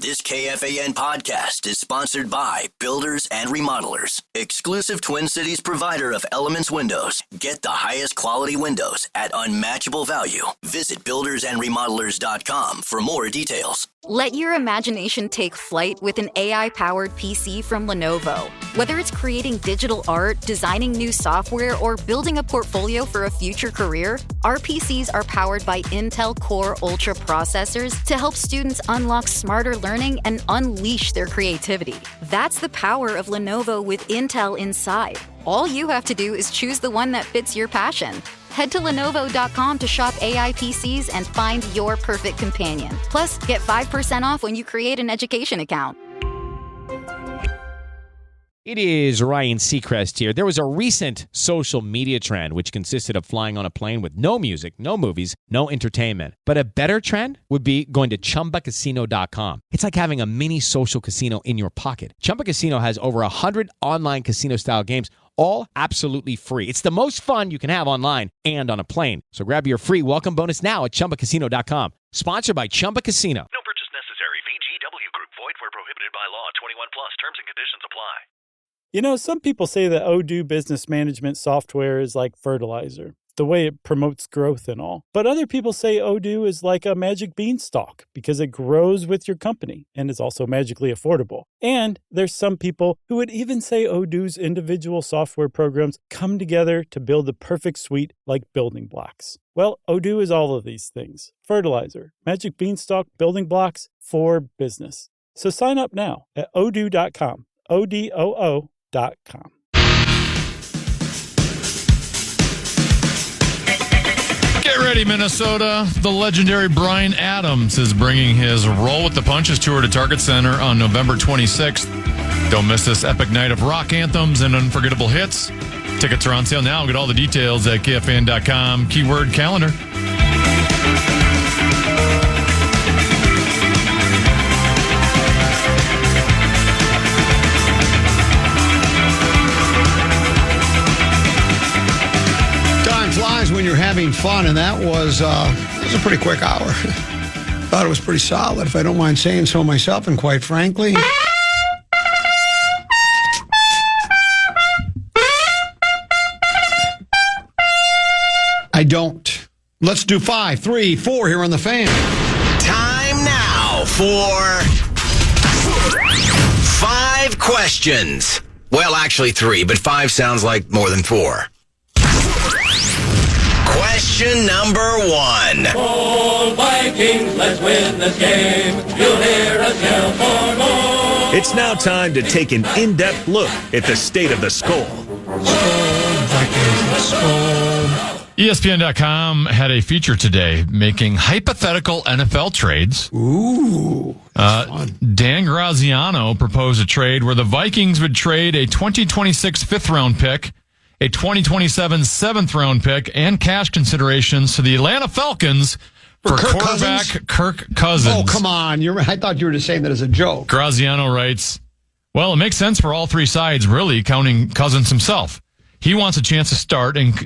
This KFAN podcast is sponsored by Builders and Remodelers, exclusive Twin Cities provider of Elements Windows. Get the highest quality windows at unmatchable value. Visit buildersandremodelers.com for more details. Let your imagination take flight with an AI-powered PC from Lenovo. Whether it's creating digital art, designing new software, or building a portfolio for a future career, our PCs are powered by Intel Core Ultra processors to help students unlock smarter learning and unleash their creativity. That's the power of Lenovo with Intel inside. All you have to do is choose the one that fits your passion. Head to Lenovo.com to shop AI PCs and find your perfect companion. Plus, get 5% off when you create an education account. It is Ryan Seacrest here. There was a recent social media trend which consisted of flying on a plane with no music, no movies, no entertainment. But a better trend would be going to ChumbaCasino.com. It's like having a mini social casino in your pocket. Chumba Casino has over 100 online casino-style games, all absolutely free. It's the most fun you can have online and on a plane. So grab your free welcome bonus now at ChumbaCasino.com. Sponsored by Chumba Casino. No purchase necessary. VGW Group. Void where prohibited by law. 21 plus. Terms and conditions apply. You know, some people say that Odoo business management software is like fertilizer, the way it promotes growth and all. But other people say Odoo is like a magic beanstalk because it grows with your company and is also magically affordable. And there's some people who would even say Odoo's individual software programs come together to build the perfect suite like building blocks. Well, Odoo is all of these things. Fertilizer, magic beanstalk, building blocks for business. So sign up now at odoo.com. ODOO.com. Get ready, Minnesota. The legendary Bryan Adams is bringing his Roll with the Punches tour to Target Center on November 26th. Don't miss this epic night of rock anthems and unforgettable hits. Tickets are on sale now. Get all the details at KFAN.com. Keyword calendar. Flies when you're having fun, and that was a pretty quick hour. Thought it was pretty solid, if I don't mind saying so myself, and quite frankly, I don't. Let's do 5, 3, 4 here on the Fan. Time now for 5 questions. Well, actually 3, but 5 sounds like more than 4. Question number 1. All Vikings, let's win this game. You'll hear us yell for more. It's now time to take an in-depth look at the state of the Skull. ESPN.com had a feature today making hypothetical NFL trades. Ooh. Dan Graziano proposed a trade where the Vikings would trade a 2026 fifth-round pick, a 2027 seventh-round pick, and cash considerations to the Atlanta Falcons for quarterback Kirk Cousins. Oh, come on. I thought you were just saying that as a joke. Graziano writes, well, it makes sense for all three sides, really, counting Cousins himself. He wants a chance to start, and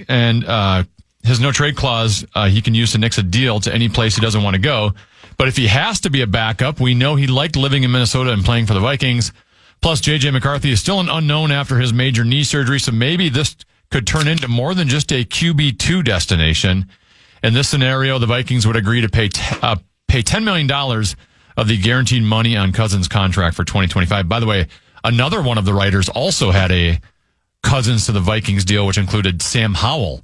his no-trade clause he can use to nix a deal to any place he doesn't want to go. But if he has to be a backup, we know he liked living in Minnesota and playing for the Vikings. Plus, J.J. McCarthy is still an unknown after his major knee surgery, so maybe this could turn into more than just a QB2 destination. In this scenario, the Vikings would agree to pay $10 million of the guaranteed money on Cousins' contract for 2025. By the way, another one of the writers also had a Cousins to the Vikings deal, which included Sam Howell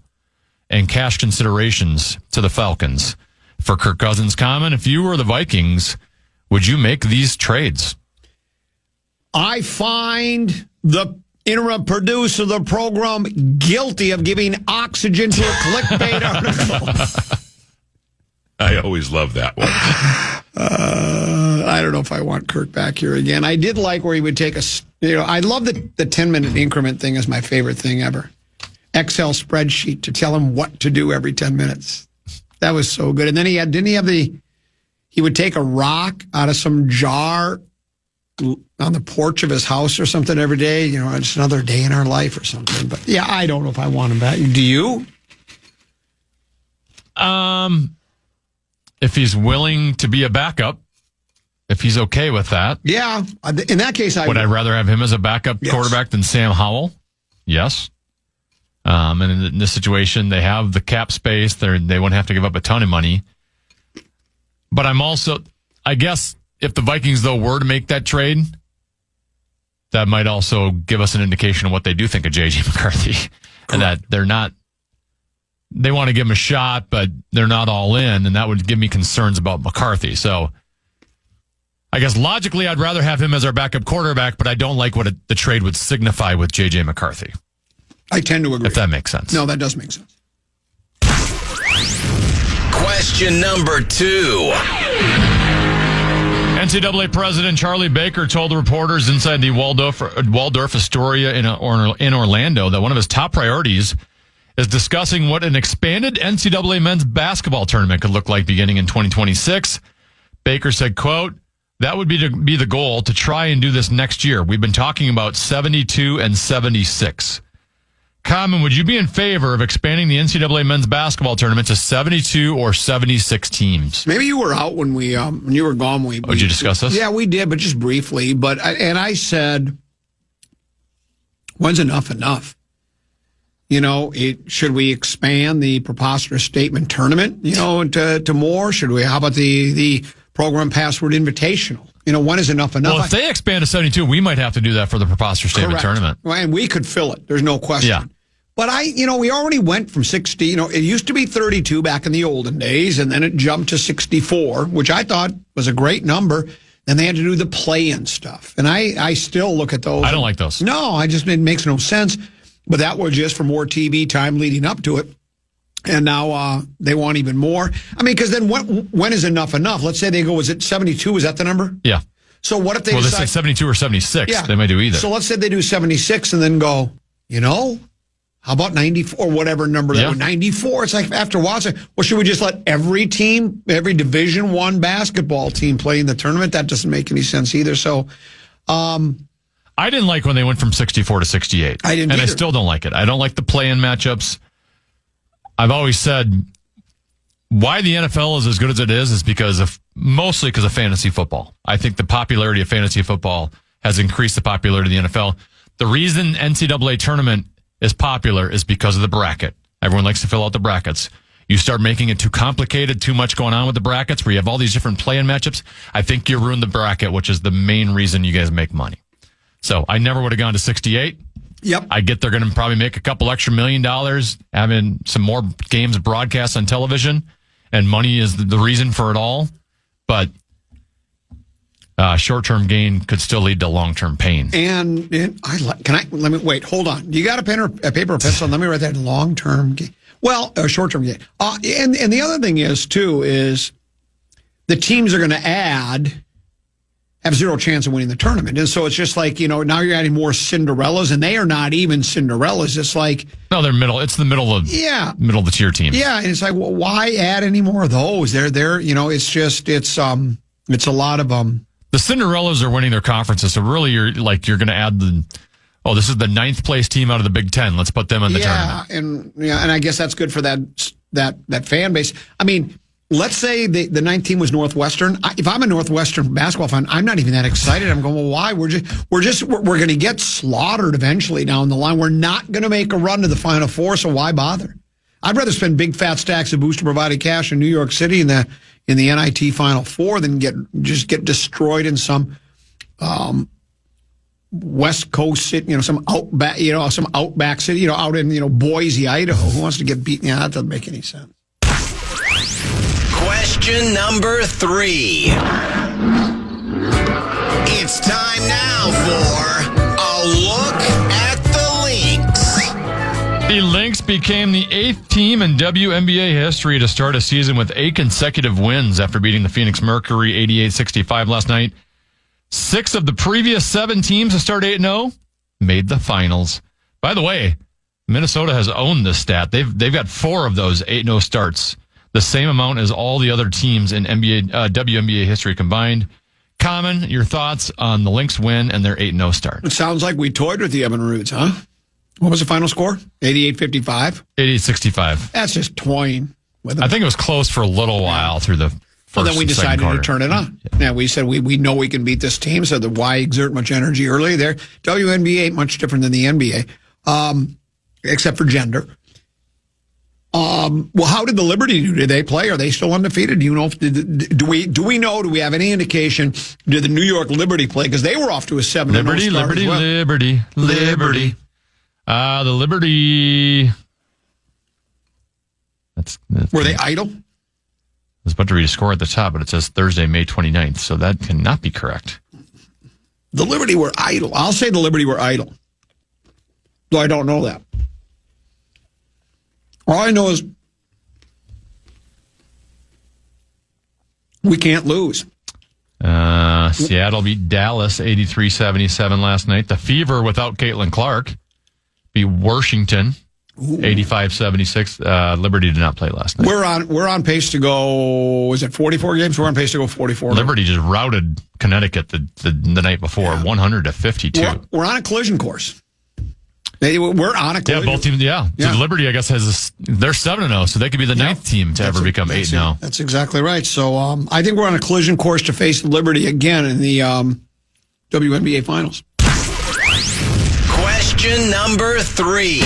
and cash considerations to the Falcons. For Kirk Cousins' comment, if you were the Vikings, would you make these trades? I find the interim producer of the program guilty of giving oxygen to a clickbait article. I always love that one. I don't know if I want Kirk back here again. I did like where he would take I love the 10-minute increment thing is my favorite thing ever. Excel spreadsheet to tell him what to do every 10 minutes. That was so good. And then he would take a rock out of some jar on the porch of his house or something every day. You know, it's another day in our life or something. But yeah, I don't know if I want him back. Do you? If he's willing to be a backup, if he's okay with that. Yeah. In that case, Would I rather have him as a backup quarterback than Sam Howell? Yes. And in this situation, they have the cap space. They wouldn't have to give up a ton of money. But I'm also, I guess, if the Vikings, though, were to make that trade, that might also give us an indication of what they do think of J.J. McCarthy. And that they want to give him a shot, but they're not all in. And that would give me concerns about McCarthy. So I guess logically, I'd rather have him as our backup quarterback, but I don't like what the trade would signify with J.J. McCarthy. I tend to agree. If that makes sense. No, that does make sense. Question number 2. NCAA President Charlie Baker told the reporters inside the Waldorf Astoria in Orlando that one of his top priorities is discussing what an expanded NCAA men's basketball tournament could look like beginning in 2026. Baker said, quote, "That would be the goal, to try and do this next year. We've been talking about 72 and 76. Common, would you be in favor of expanding the NCAA men's basketball tournament to 72 or 76 teams? Maybe you were out when when you were gone. Did you discuss this? Yeah, we did, but just briefly. I said, when's enough? Should we expand the preposterous statement tournament, to more? Should we? How about the program password invitational? When is enough? Well, if they expand to 72, we might have to do that for the preposterous statement tournament. Well, and we could fill it. There's no question. Yeah. But we already went from 60, it used to be 32 back in the olden days, and then it jumped to 64, which I thought was a great number. Then they had to do the play-in stuff. And I still look at those. I don't like those. No, it makes no sense. But that was just for more TV time leading up to it. And now they want even more. Because then when is enough? Let's say they go, is it 72? Is that the number? Yeah. So what if they decide... Well, they say 72 or 76. Yeah. They might do either. So let's say they do 76 and then go, how about 94 or whatever number that was? 94. It's like after a while, should we just let every team, every Division I basketball team play in the tournament? That doesn't make any sense either. So I didn't like when they went from 64 to 68. I didn't either. I still don't like it. I don't like the play-in matchups. I've always said why the NFL is as good as it is mostly because of fantasy football. I think the popularity of fantasy football has increased the popularity of the NFL. The reason NCAA tournament is popular is because of the bracket. Everyone likes to fill out the brackets. You start making it too complicated, too much going on with the brackets where you have all these different play-in matchups. I think you ruin the bracket, which is the main reason you guys make money. So I never would have gone to 68. Yep. I get they're going to probably make a couple extra $1 million having some more games broadcast on television, and money is the reason for it all. But short-term gain could still lead to long-term pain. And let me wait. Hold on. You got a pen or a paper or pencil? Let me write that long-term gain. Well, short-term gain. And the other thing is the teams are going to have zero chance of winning the tournament. And so it's just like, now you're adding more Cinderellas, and they are not even Cinderellas. It's like... No, they're middle. It's the middle of the tier teams. Yeah, and it's like, well, why add any more of those? They're it's a lot of them. The Cinderellas are winning their conferences, so really you're going to add this is the 9th place team out of the Big Ten. Let's put them in the tournament. And I guess that's good for that fan base. Let's say the 9th team was Northwestern. If I'm a Northwestern basketball fan, I'm not even that excited. I'm going, well, why? We're going to get slaughtered eventually down the line. We're not going to make a run to the Final Four, so why bother? I'd rather spend big fat stacks of booster provided cash in New York City in the NIT Final Four than get destroyed in some West Coast city, some outback city, out in Boise, Idaho. Who wants to get beaten? Yeah, that doesn't make any sense. Question number 3. It's time now for a look at the Lynx. The Lynx became the 8th team in WNBA history to start a season with 8 consecutive wins after beating the Phoenix Mercury 88-65 last night. 6 of the previous 7 teams to start 8-0 made the finals. By the way, Minnesota has owned this stat. They've got 4 of those 8-0 starts. The same amount as all the other teams in WNBA history combined. Common, your thoughts on the Lynx win and their 8-0 start? It sounds like we toyed with the Evan Roots, huh? What was the final score? 88-55? 88-65. That's just toying with them. I think it was close for a little while through the Well, then we and second decided to quarter. turn it on. Yeah, we said we know we can beat this team, so why exert much energy early there? WNBA ain't much different than the NBA, except for gender. Well, how did the Liberty do? Did they play? Are they still undefeated? Do you know? Do we know? Do we have any indication? Did the New York Liberty play? Because they were off to a 7-0 start as well. Liberty. The Liberty. That's Were they idle? I was about to read a score at the top, but it says Thursday, May 29th, so that cannot be correct. The Liberty were idle. I'll say the Liberty were idle. Though I don't know that. All I know is we can't lose. Seattle beat Dallas 83-77 last night. The Fever without Caitlin Clark beat Washington 85-76. Liberty did not play last night. We're on pace to go. Was it 44 games? We're on pace to go 44. Liberty just routed Connecticut the night before, 100-52. We're on a collision course. We're on a collision. Yeah, both teams. Yeah. Yeah. So Liberty, I guess, they're 7-0, so they could be the ninth team to ever become 8-0. That's exactly right. So I think we're on a collision course to face Liberty again in the WNBA Finals. Question number 3.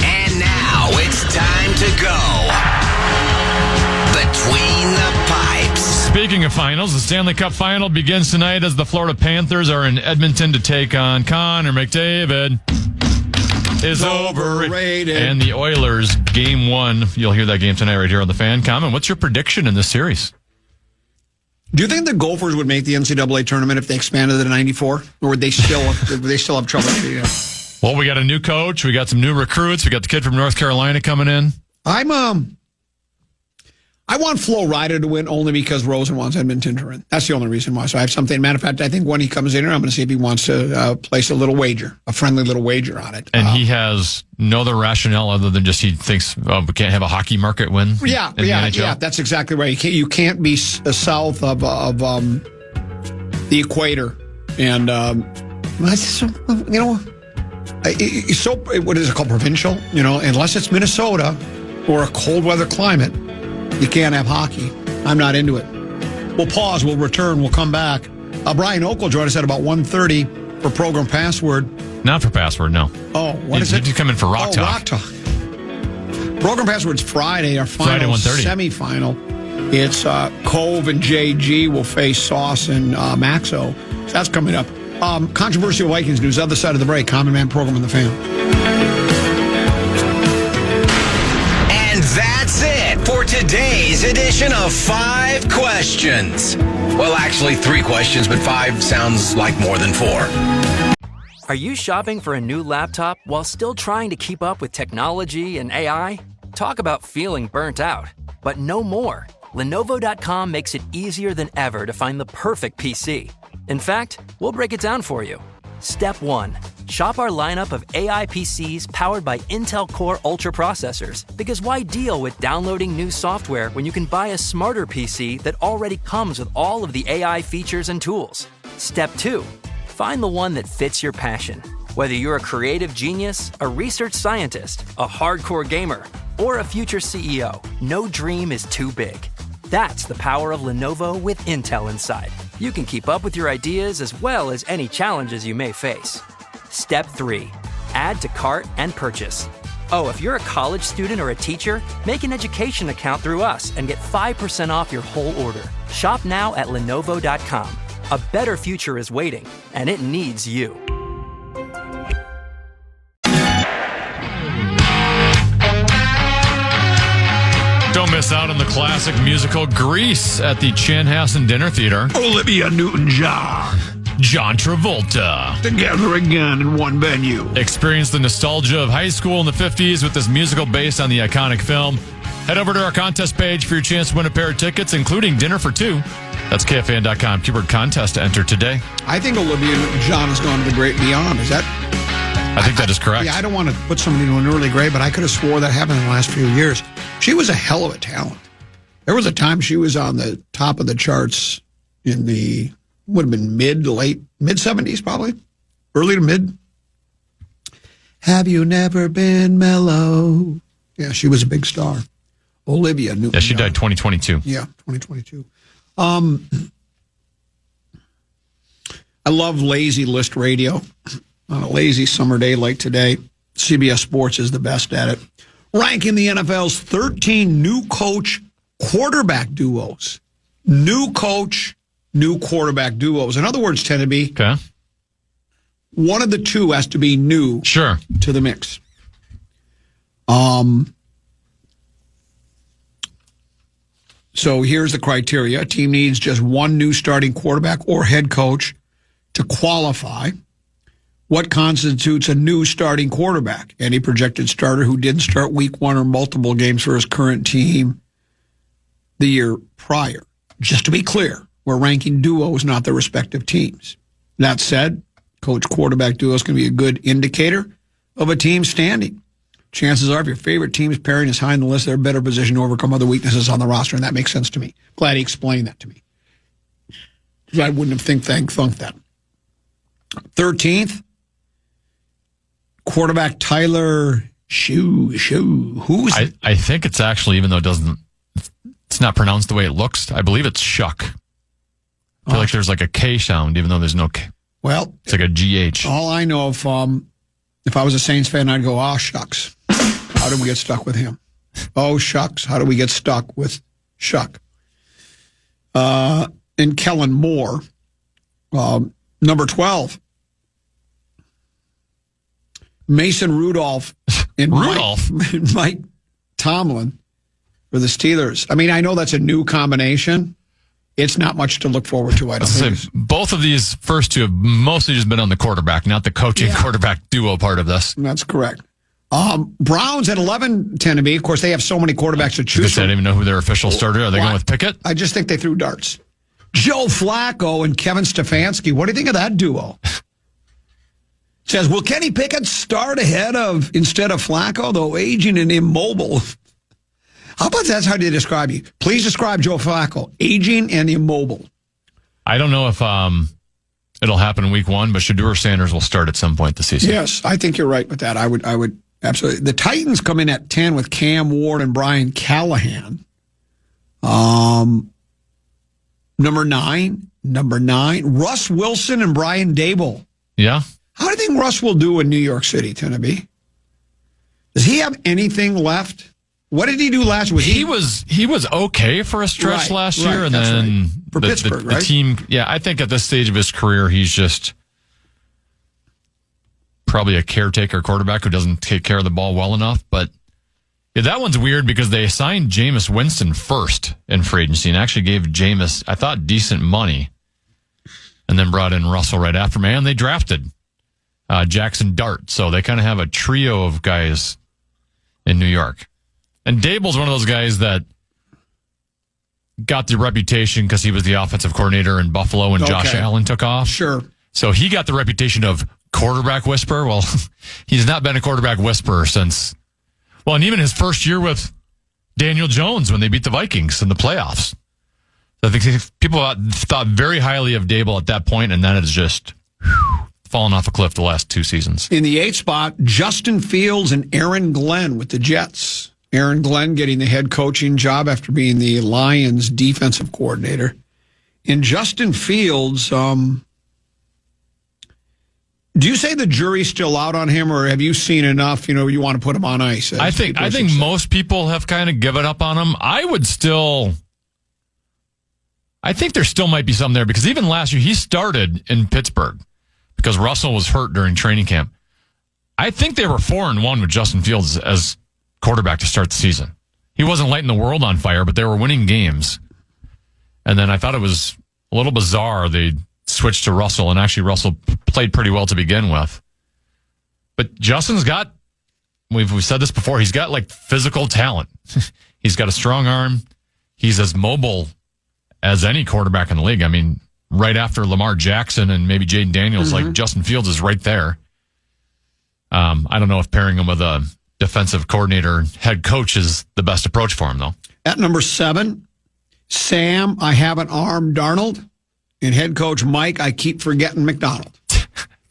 And now it's time to go between the pipes. Speaking of finals, the Stanley Cup Final begins tonight as the Florida Panthers are in Edmonton to take on Connor McDavid. Is overrated. And the Oilers, game 1. You'll hear that game tonight right here on the Fan. Comment, what's your prediction in this series? Do you think the Gophers would make the NCAA tournament if they expanded it to 94? Or would they still have trouble? Yeah. Well, we got a new coach. We got some new recruits. We got the kid from North Carolina coming in. I want Flo Rida to win only because Rosen wants Edmonton to win. That's the only reason why. So I have something. Matter of fact, I think when he comes in here, I'm going to see if he wants to place a little wager, a friendly little wager on it. And he has no other rationale other than just he thinks we can't have a hockey market win. Yeah. That's exactly right. You can't be south of the equator, and what is it called, provincial? Unless it's Minnesota or a cold weather climate. You can't have hockey. I'm not into it. We'll pause. We'll return. We'll come back. Brian Oak will join us at about 1:30 for Program Password. Not for Password, no. Oh, what is it? He's coming for Rock Talk. Rock Talk. Program Password's Friday, our final semifinal. It's Cove and JG will face Sauce and Maxo. So that's coming up. Controversial Vikings news, other side of the break. Common Man Program and the Fan. And that's it for today's edition of 5 Questions. Well, actually 3 questions, but 5 sounds like more than 4. Are you shopping for a new laptop while still trying to keep up with technology and AI? Talk about feeling burnt out, but no more. Lenovo.com makes it easier than ever to find the perfect PC. In fact, we'll break it down for you. Step 1. Shop our lineup of AI PCs powered by Intel Core Ultra processors. Because why deal with downloading new software when you can buy a smarter PC that already comes with all of the AI features and tools? Step 2. Find the one that fits your passion. Whether you're a creative genius, a research scientist, a hardcore gamer, or a future CEO, no dream is too big. That's the power of Lenovo with Intel inside. You can keep up with your ideas as well as any challenges you may face. Step 3. Add to cart and purchase. Oh, if you're a college student or a teacher, make an education account through us and get 5% off your whole order. Shop now at Lenovo.com. A better future is waiting, and it needs you. Don't miss out on the classic musical Grease at the Chanhassen Dinner Theater. Olivia Newton-John. John Travolta. Together again in one venue. Experience the nostalgia of high school in the 50s with this musical based on the iconic film. Head over to our contest page for your chance to win a pair of tickets, including dinner for 2. That's KFAN.com. Keyword contest to enter today. I think Olivia Newton-John has gone to the great beyond. Is that? I think that is correct. Yeah, I don't want to put somebody to an early grave, but I could have swore that happened in the last few years. She was a hell of a talent. There was a time she was on the top of the charts in the, would have been mid 70s probably. Early to mid. Have you never been mellow? Yeah, she was a big star. Olivia Newton-John. Yeah, she died 2022. Yeah, 2022. I love lazy list radio on a lazy summer day like today. CBS Sports is the best at it. Ranking the NFL's 13 new coach quarterback duos. New coach, new quarterback duos. In other words, tend to be one of the two has to be new to the mix. So here's the criteria. A team needs just one new starting quarterback or head coach to qualify. What constitutes a new starting quarterback? Any projected starter who didn't start week one or multiple games for his current team the year prior. Just to be clear, we're ranking duos, not their respective teams. That said, coach-quarterback duos can be a good indicator of a team's standing. Chances are, if your favorite team's pairing is high on the list, they're better positioned to overcome other weaknesses on the roster, and that makes sense to me. Glad he explained that to me. I wouldn't have thunk that. 13th, quarterback Tyler Shue. Who's I think it's actually, even though it's not pronounced the way it looks, I believe it's Shuck. I feel like there's like a K sound, even though there's no K. Well, it's like a GH. All I know, if I was a Saints fan, I'd go, oh, shucks. How did we get stuck with him? Oh, shucks. How do we get stuck with Shuck? And Kellen Moore, number 12. Mason Rudolph and Mike Tomlin for the Steelers. I mean, I know that's a new combination. It's not much to look forward to, I don't think. Both of these first two have mostly just been on the quarterback, not the coaching quarterback duo part of this. That's correct. Browns at 11 tend to be. Of course, they have so many quarterbacks to choose from. I don't even know who their official starter. Are they going with Pickett? I just think they threw darts. Joe Flacco and Kevin Stefanski. What do you think of that duo? Says, will Kenny Pickett start instead of Flacco, though aging and immobile? How about that's how they describe you? Please describe Joe Flacco, aging and immobile. I don't know if it'll happen in week one, but Shedeur Sanders will start at some point this season. Yes, I think you're right with that. I would absolutely. The Titans come in at 10 with Cam Ward and Brian Callahan. Number nine, Russ Wilson and Brian Dable. Yeah. How do you think Russ will do in New York City, Tennessee? Does he have anything left? What did he do last year? He was okay for a stretch last year, and then for Pittsburgh, the team. Yeah, I think at this stage of his career, he's just probably a caretaker quarterback who doesn't take care of the ball well enough. But yeah, that one's weird because they signed Jameis Winston first in free agency and actually gave Jameis, I thought, decent money, and then brought in Russell right after. Man, they drafted Jackson Dart, so they kind of have a trio of guys in New York. And Dable's one of those guys that got the reputation because he was the offensive coordinator in Buffalo when Josh Allen took off. Sure. So he got the reputation of quarterback whisperer. Well, he's not been a quarterback whisperer since, and even his first year with Daniel Jones when they beat the Vikings in the playoffs. So I think people thought very highly of Dable at that point, and then it's just fallen off a cliff the last two seasons. In the 8th spot, Justin Fields and Aaron Glenn with the Jets. Aaron Glenn getting the head coaching job after being the Lions defensive coordinator. And Justin Fields, do you say the jury's still out on him, or have you seen enough, you want to put him on ice? I think most people have kind of given up on him. I think there still might be something there, because even last year he started in Pittsburgh because Russell was hurt during training camp. I think they were 4-1 with Justin Fields as quarterback to start the season. He wasn't lighting the world on fire, but they were winning games. And then I thought it was a little bizarre they switched to Russell, and actually Russell played pretty well to begin with. But Justin's got, we've said this before, he's got like physical talent. He's got a strong arm. He's as mobile as any quarterback in the league. I mean, right after Lamar Jackson and maybe Jaden Daniels, like Justin Fields is right there. I don't know if pairing him with a defensive coordinator, head coach is the best approach for him, though. At number 7, Sam, I have an arm, Darnold. And head coach Mike, I keep forgetting McDonald.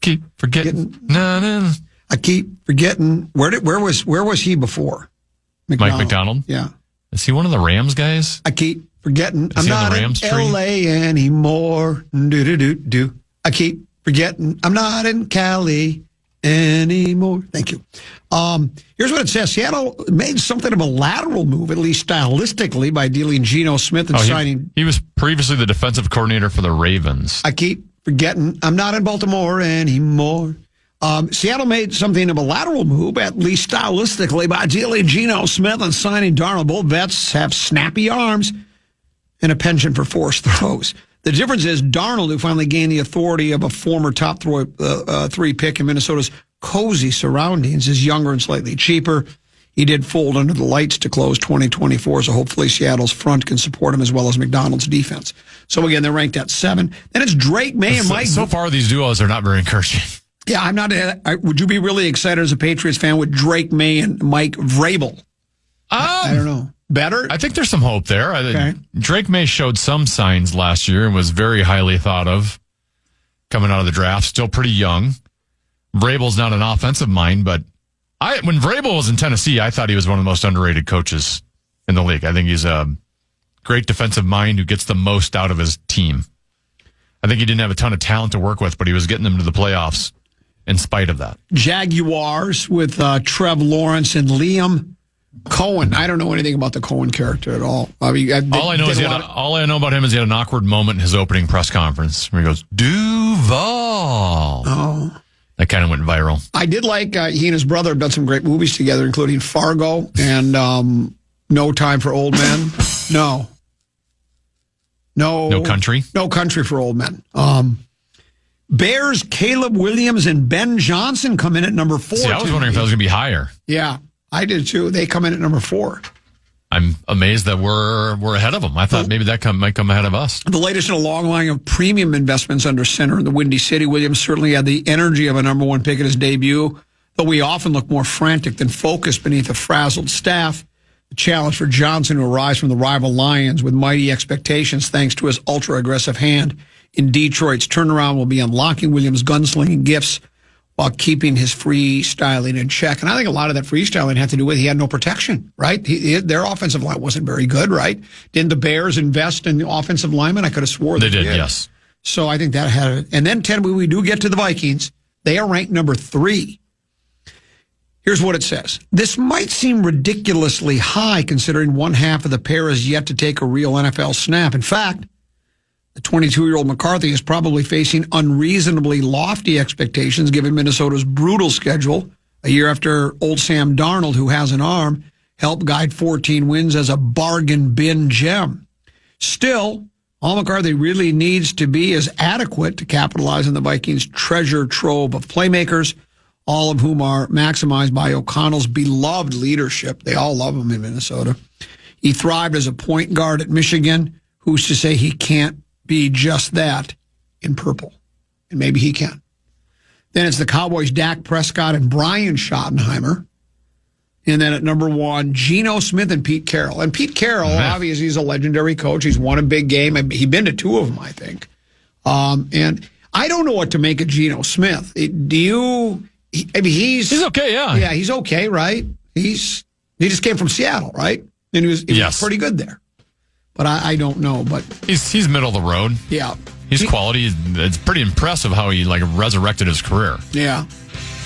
Keep forgetting. No. I keep forgetting. Where was he before? McDonald? Mike McDonald? Yeah. Is he one of the Rams guys? I keep forgetting I'm not in L.A. anymore. Do. I keep forgetting I'm not in Cali anymore. Thank you. Here's what it says. Seattle made something of a lateral move, at least stylistically, by dealing Geno Smith and signing. He was previously the defensive coordinator for the Ravens. I keep forgetting I'm not in Baltimore anymore. Seattle made something of a lateral move, at least stylistically, by dealing Geno Smith and signing Darnold. Both vets have snappy arms and a penchant for forced throws. The difference is Darnold, who finally gained the authority of a former top three pick in Minnesota's cozy surroundings, is younger and slightly cheaper. He did fold under the lights to close 2024, so hopefully Seattle's front can support him as well as McDonald's defense. So again, they're ranked at 7. Then it's Drake May and Mike. So far, these duos are not very encouraging. Yeah, I'm not. Would you be really excited as a Patriots fan with Drake May and Mike Vrabel? I don't know. Better? I think there's some hope there. Okay. Drake May showed some signs last year and was very highly thought of coming out of the draft. Still pretty young. Vrabel's not an offensive mind, but when Vrabel was in Tennessee, I thought he was one of the most underrated coaches in the league. I think he's a great defensive mind who gets the most out of his team. I think he didn't have a ton of talent to work with, but he was getting them to the playoffs in spite of that. Jaguars with Trev Lawrence and Liam Cohen. I don't know anything about the Cohen character at all. I mean, all I know about him is he had an awkward moment in his opening press conference where he goes, Duval. Oh. That kind of went viral. I did like he and his brother have done some great movies together, including Fargo and No Time for Old Men. No Country? No Country for Old Men. Bears, Caleb Williams, and Ben Johnson come in at number 4. See, I was wondering if that was going to be higher. Yeah, I did too. They come in at number 4. I'm amazed that we're ahead of them. I thought maybe that might come ahead of us. The latest in a long line of premium investments under center in the Windy City. Williams certainly had the energy of a number 1 pick at his debut, though we often look more frantic than focused beneath a frazzled staff. The challenge for Johnson to arise from the rival Lions with mighty expectations thanks to his ultra-aggressive hand in Detroit's turnaround will be unlocking Williams' gunslinging gifts while keeping his freestyling in check. And I think a lot of that freestyling had to do with he had no protection, right? Their offensive line wasn't very good, right? Didn't the Bears invest in the offensive linemen? I could have swore they did, yes. So I think that had it. And then, Ted, when we do get to the Vikings, they are ranked number 3. Here's what it says. This might seem ridiculously high considering one half of the pair is yet to take a real NFL snap. In fact, the 22-year-old McCarthy is probably facing unreasonably lofty expectations given Minnesota's brutal schedule a year after old Sam Darnold, who has an arm, helped guide 14 wins as a bargain bin gem. Still, all McCarthy really needs to be is adequate to capitalize on the Vikings' treasure trove of playmakers, all of whom are maximized by O'Connell's beloved leadership. They all love him in Minnesota. He thrived as a point guard at Michigan. Who's to say he can't be just that in purple? And maybe he can. Then it's the Cowboys' Dak Prescott and Brian Schottenheimer. And then at number 1, Geno Smith and Pete Carroll. And Pete Carroll, obviously, he's a legendary coach. He's won a big game. He's been to 2 of them, I think. And I don't know what to make of Geno Smith. Do you? He's okay, yeah. Yeah, he's okay, right? He just came from Seattle, right? And he was pretty good there. But I don't know. But he's middle of the road. Yeah. His quality, it's pretty impressive how he resurrected his career. Yeah.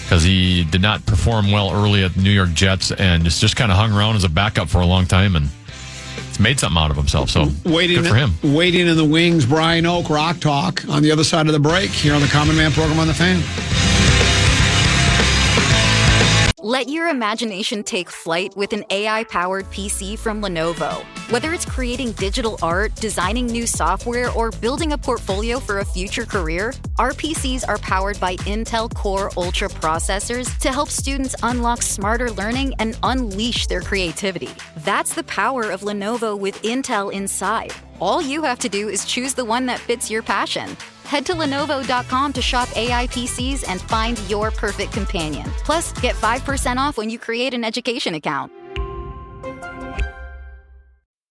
Because he did not perform well early at the New York Jets and just kind of hung around as a backup for a long time and he's made something out of himself. So good for him. Waiting in the wings, Brian Oak, Rock Talk on the other side of the break here on the Common Man program on the Fan. Let your imagination take flight with an AI-powered PC from Lenovo. Whether it's creating digital art, designing new software, or building a portfolio for a future career, our PCs are powered by Intel Core Ultra processors to help students unlock smarter learning and unleash their creativity. That's the power of Lenovo with Intel inside. All you have to do is choose the one that fits your passion. Head to Lenovo.com to shop AI PCs and find your perfect companion. Plus, get 5% off when you create an education account.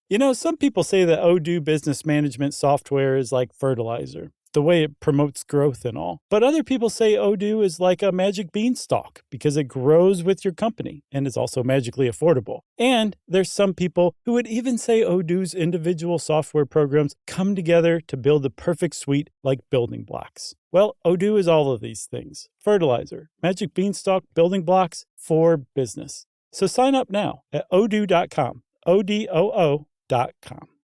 You know, some people say that Odoo business management software is like fertilizer. the way it promotes growth and all. But other people say Odoo is like a magic beanstalk because it grows with your company and is also magically affordable. And there's some people who would even say Odoo's individual software programs come together to build the perfect suite like building blocks. Well, Odoo is all of these things. Fertilizer, magic beanstalk, building blocks for business. So sign up now at odoo.com, ODOO.com.